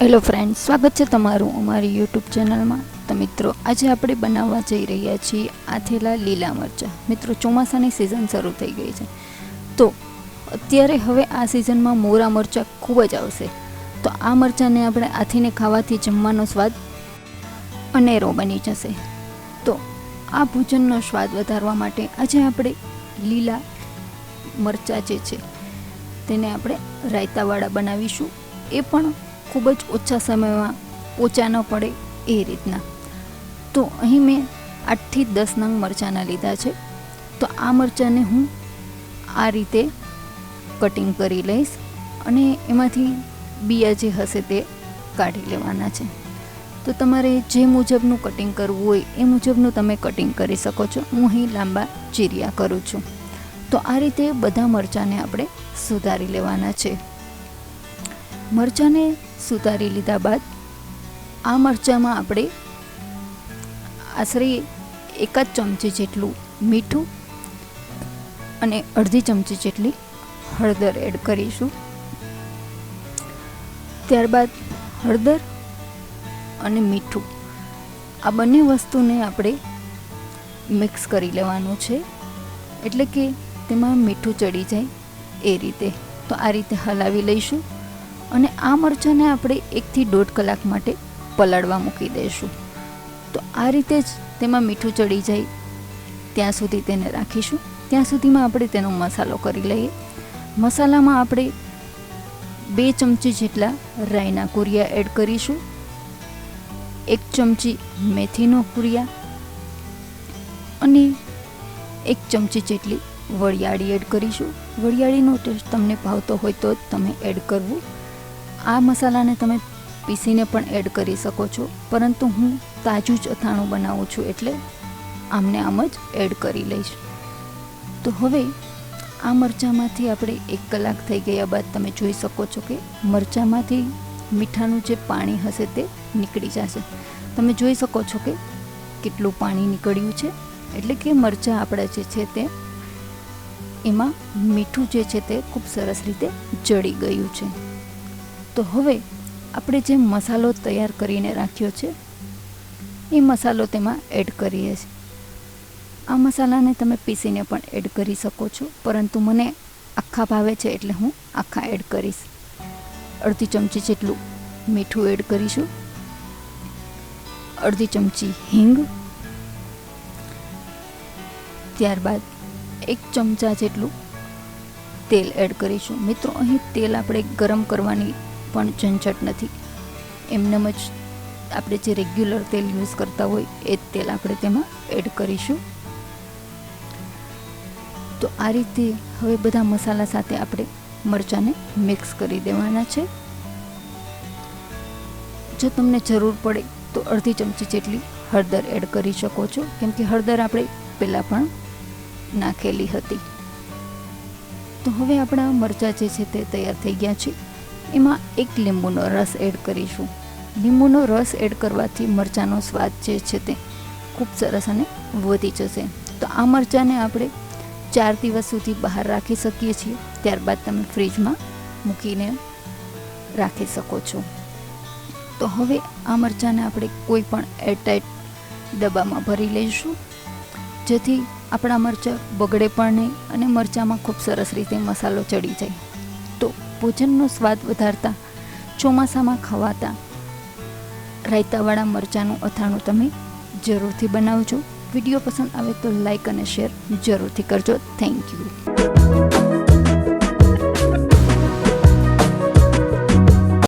Hello friends, સ્વાગત છે તમારું અમારી યુટ્યુબ ચેનલમાં। તો મિત્રો, આજે આપણે બનાવવા જઈ રહ્યા છીએ આથેલા લીલા મરચાં। મિત્રો, ચોમાસાની સિઝન શરૂ થઈ ગઈ છે, તો અત્યારે હવે આ સિઝનમાં મોરા મરચાં ખૂબ જ આવશે। તો આ મરચાંને આપણે આથીને ખાવાથી જમવાનો સ્વાદ અનેરો બની જશે। તો આ ભોજનનો સ્વાદ વધારવા માટે આજે આપણે લીલા મરચાં જે છે તેને આપણે રાયતાવાળા બનાવીશું, એ પણ ખૂબ જ ઓછા સમયમાં ઓછા ન પડે એ રીતના। તો અહીં મેં 8 થી 10 નંગ મરચાંના લીધા છે। તો આ મરચાંને હું આ રીતે કટિંગ કરી લઈશ અને એમાંથી બિયા જે હશે તે કાઢી લેવાના છે। તો તમારે જે મુજબનું કટિંગ કરવું હોય એ મુજબનું તમે કટિંગ કરી શકો છો। હું અહીં લાંબા ચીરિયા કરું છું। તો આ રીતે બધા મરચાંને આપણે સુધારી લેવાના છે। મરચાંને સુધારી લીધા બાદ આ મરચાંમાં આપણે આશરે 1 ચમચી જેટલું મીઠું અને અડધી ચમચી જેટલી હળદર એડ કરીશું। ત્યારબાદ હળદર અને મીઠું આ બંને વસ્તુને આપણે મિક્સ કરી લેવાનું છે, એટલે કે તેમાં મીઠું ચડી જાય એ રીતે। તો આ રીતે હલાવી લઈશું અને આ મરચાંને આપણે 1 થી 1.5 કલાક માટે પલાળવા મૂકી દઈશું। તો આ રીતે જ તેમાં મીઠું ચડી જાય ત્યાં સુધી તેને રાખીશું। ત્યાં સુધીમાં આપણે તેનો મસાલો કરી લઈએ। મસાલામાં આપણે 2 ચમચી જેટલા રાઈના કુરિયા એડ કરીશું, 1 ચમચી મેથીનો કુરિયા અને 1 ચમચી જેટલી વરિયાળી એડ કરીશું। વરિયાળીનો ટેસ્ટ તમને ભાવતો હોય તો જ તમે એડ કરવું। આ મસાલાને તમે પીસીને પણ એડ કરી શકો છો, પરંતુ હું તાજું જ અથાણું બનાવું છું એટલે આમને આમ જ એડ કરી લઈશ। તો હવે આ મરચાંમાંથી આપણે 1 કલાક થઈ ગયા બાદ તમે જોઈ શકો છો કે મરચાંમાંથી મીઠાનું જે પાણી હશે તે નીકળી જશે। તમે જોઈ શકો છો કે કેટલું પાણી નીકળ્યું છે, એટલે કે મરચાં આપણા જે છે તે એમાં મીઠું જે છે તે ખૂબ સરસ રીતે જળી ગયું છે। તો હવે આપણે જે મસાલો તૈયાર કરીને રાખ્યો છે એ મસાલો તેમાં એડ કરીએ છીએ। આ મસાલાને તમે પીસીને પણ એડ કરી શકો છો, પરંતુ મને આખા ભાવે છે એટલે હું આખા એડ કરીશ। અડધી ચમચી જેટલું મીઠું એડ કરીશું, અડધી ચમચી હિંગ, ત્યારબાદ 1 ચમચા જેટલું તેલ એડ કરીશું। મિત્રો, અહીં તેલ આપણે ગરમ કરવાની પણ ઝંઝટ નથી, એમનેમ જ આપણે જે રેગ્યુલર તેલ યુઝ કરતા હોય એ જ તેલ આપણે તેમાં એડ કરીશું। તો આ રીતે હવે બધા મસાલા સાથે આપણે મરચાંને મિક્સ કરી દેવાના છે। જો તમને જરૂર પડે તો અડધી ચમચી જેટલી હળદર એડ કરી શકો છો, કેમ કે હળદર આપણે પહેલાં પણ નાખેલી હતી। તો હવે આપણા મરચાં જે છે તે તૈયાર થઈ ગયા છે। એમાં 1 લીંબુનો રસ એડ કરીશું। લીંબુનો રસ એડ કરવાથી મરચાંનો સ્વાદ જે છે તે ખૂબ સરસ અને વધી જશે। તો આ મરચાંને આપણે 4 દિવસ સુધી બહાર રાખી શકીએ છીએ, ત્યારબાદ તમે ફ્રીજમાં મૂકીને રાખી શકો છો। તો હવે આ મરચાંને આપણે કોઈ પણ એરટાઈટ ડબ્બામાં ભરી લઈશું, જેથી આપણા મરચાં બગડે પણ નહીં અને મરચાંમાં ખૂબ સરસ રીતે મસાલો ચડી જાય। તો ભોજનનો સ્વાદ વધારતા ચોમાસામાં ખવાતા રાયતાવાળા મરચાંનું અથાણું તમે જરૂરથી બનાવજો। વિડીયો પસંદ આવે તો લાઈક અને શેર જરૂરથી કરજો। Thank you.